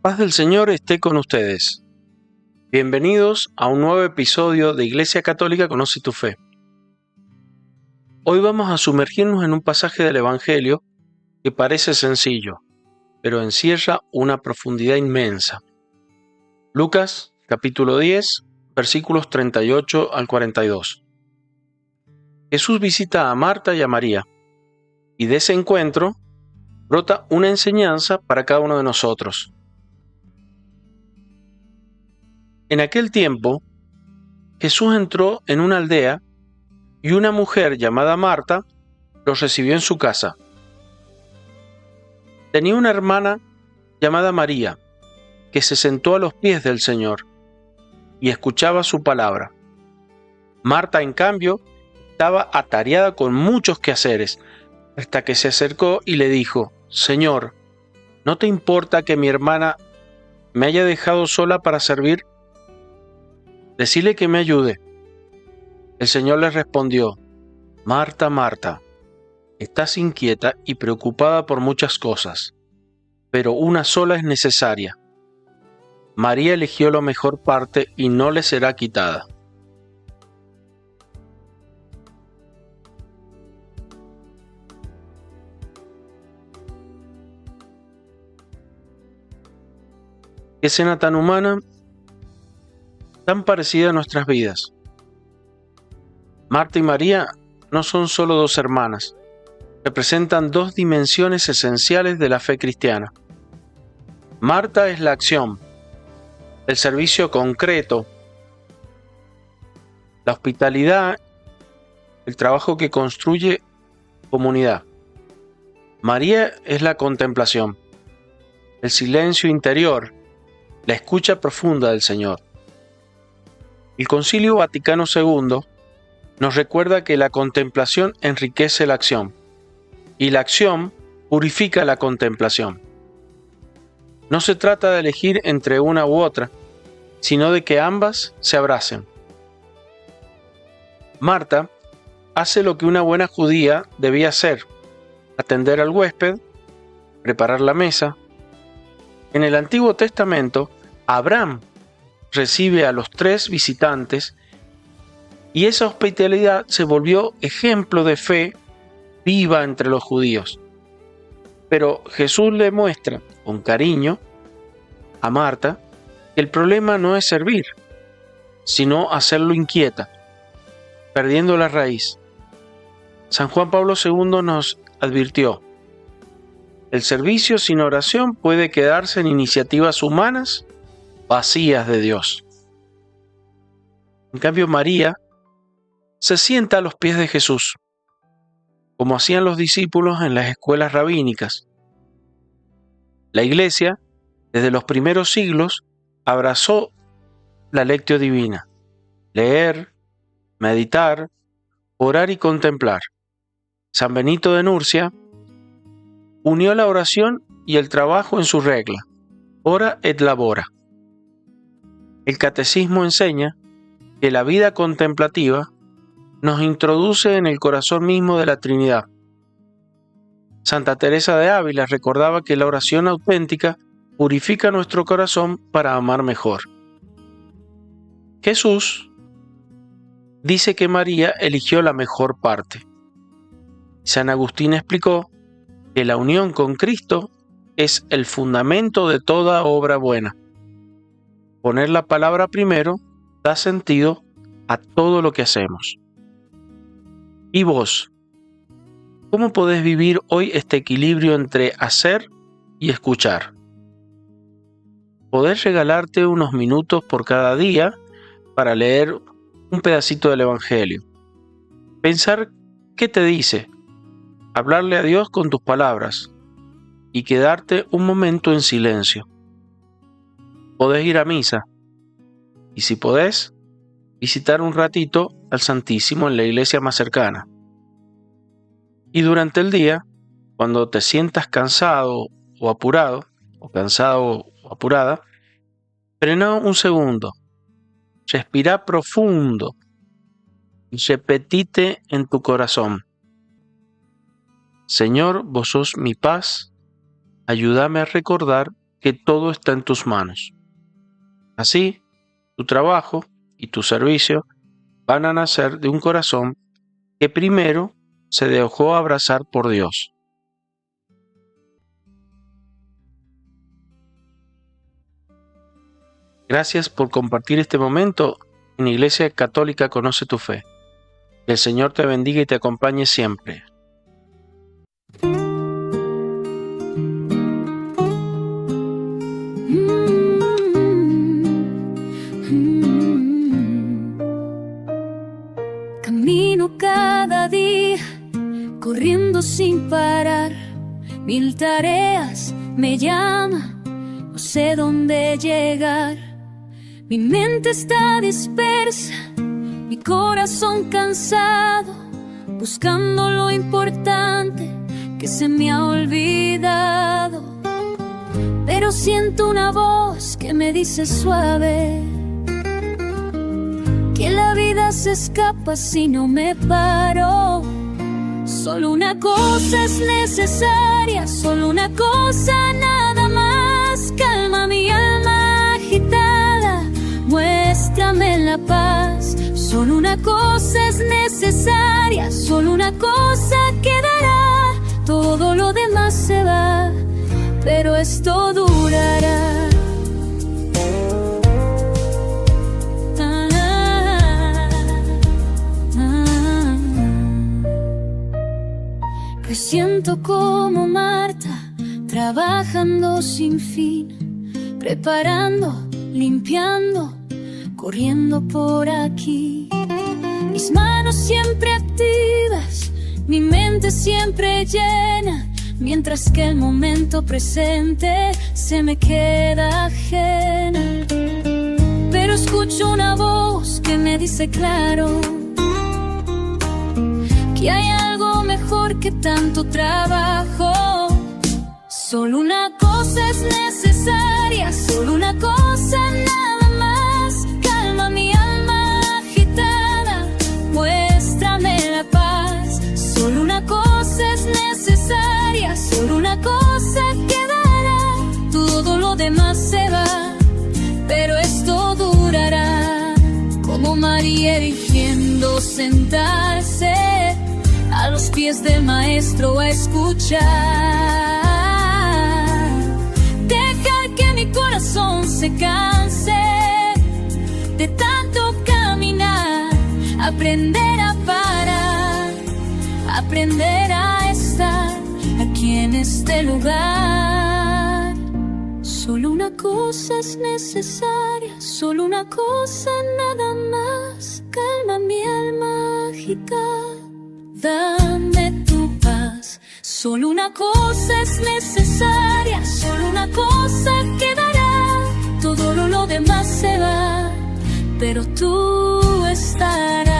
paz del Señor esté con ustedes. Bienvenidos a un nuevo episodio de Iglesia Católica Conoce tu Fe. Hoy vamos a sumergirnos en un pasaje del Evangelio que parece sencillo, pero encierra una profundidad inmensa. Lucas, capítulo 10, versículos 38 al 42. Jesús visita a Marta y a María, y de ese encuentro brota una enseñanza para cada uno de nosotros. En aquel tiempo, Jesús entró en una aldea y una mujer llamada Marta los recibió en su casa. Tenía una hermana llamada María, que se sentó a los pies del Señor y escuchaba su palabra. Marta, en cambio, estaba atareada con muchos quehaceres, hasta que se acercó y le dijo: Señor, ¿no te importa que mi hermana me haya dejado sola para servir? Decile que me ayude. El Señor le respondió: Marta, Marta, estás inquieta y preocupada por muchas cosas, pero una sola es necesaria. María eligió la mejor parte y no le será quitada. Qué escena tan humana, tan parecida a nuestras vidas. Marta y María no son solo dos hermanas, representan dos dimensiones esenciales de la fe cristiana. Marta es la acción, el servicio concreto, la hospitalidad, el trabajo que construye comunidad. María es la contemplación, el silencio interior, la escucha profunda del Señor. El Concilio Vaticano II nos recuerda que la contemplación enriquece la acción y la acción purifica la contemplación. No se trata de elegir entre una u otra, sino de que ambas se abracen. Marta hace lo que una buena judía debía hacer: atender al huésped, preparar la mesa. En el Antiguo Testamento, Abraham recibe a los 3 visitantes y esa hospitalidad se volvió ejemplo de fe viva entre los judíos. Pero Jesús le muestra con cariño a Marta que el problema no es servir, sino hacerlo inquieta, perdiendo la raíz. San Juan Pablo II nos advirtió: el servicio sin oración puede quedarse en iniciativas humanas vacías de Dios. En cambio, María se sienta a los pies de Jesús, como hacían los discípulos en las escuelas rabínicas. La Iglesia, desde los primeros siglos, abrazó la lectio divina: leer, meditar, orar y contemplar. San Benito de Nurcia unió la oración y el trabajo en su regla: ora et labora. El catecismo enseña que la vida contemplativa nos introduce en el corazón mismo de la Trinidad. Santa Teresa de Ávila recordaba que la oración auténtica purifica nuestro corazón para amar mejor. Jesús dice que María eligió la mejor parte. San Agustín explicó que la unión con Cristo es el fundamento de toda obra buena. Poner la palabra primero da sentido a todo lo que hacemos. ¿Y vos? ¿Cómo podés vivir hoy este equilibrio entre hacer y escuchar? ¿Podés regalarte unos minutos por cada día para leer un pedacito del Evangelio? Pensar qué te dice, hablarle a Dios con tus palabras y quedarte un momento en silencio. Podés ir a misa y, si podés, visitar un ratito al Santísimo en la iglesia más cercana. Y durante el día, cuando te sientas cansado o apurado, frena un segundo, respira profundo y repetite en tu corazón: Señor, vos sos mi paz, ayúdame a recordar que todo está en tus manos. Así, tu trabajo y tu servicio van a nacer de un corazón que primero se dejó abrazar por Dios. Gracias por compartir este momento en Iglesia Católica Conoce tu Fe. Que el Señor te bendiga y te acompañe siempre. Camino cada día, corriendo sin parar. 1000 tareas me llaman, no sé dónde llegar. Mi mente está dispersa, mi corazón cansado, buscando lo importante que se me ha olvidado. Pero siento una voz que me dice suave que la vida se escapa si no me paro. Solo una cosa es necesaria, solo una cosa nada más. Calma mi alma agitada, muéstrame la paz. Solo una cosa es necesaria, solo una cosa quedará. Todo lo demás se va, pero esto durará. Pues siento como Marta, trabajando sin fin, preparando, limpiando, corriendo por aquí. Mis manos siempre activas, mi mente siempre llena, mientras que el momento presente se me queda ajena. Pero escucho una voz que me dice claro que hay algo mejor que tanto trabajo. Solo una cosa es necesaria, solo una cosa nada más. Calma mi alma agitada, muéstrame la paz. Solo una cosa es necesaria, solo una cosa quedará. Todo lo demás se va, pero esto durará. Como María eligiendo sentarse a los pies del maestro a escuchar, dejar que mi corazón se canse de tanto caminar, aprender a parar, aprender a estar aquí en este lugar. Solo una cosa es necesaria, solo una cosa nada más. Calma mi alma agitada, dame tu paz. Solo una cosa es necesaria, solo una cosa quedará. Todo lo demás se va, pero tú estarás.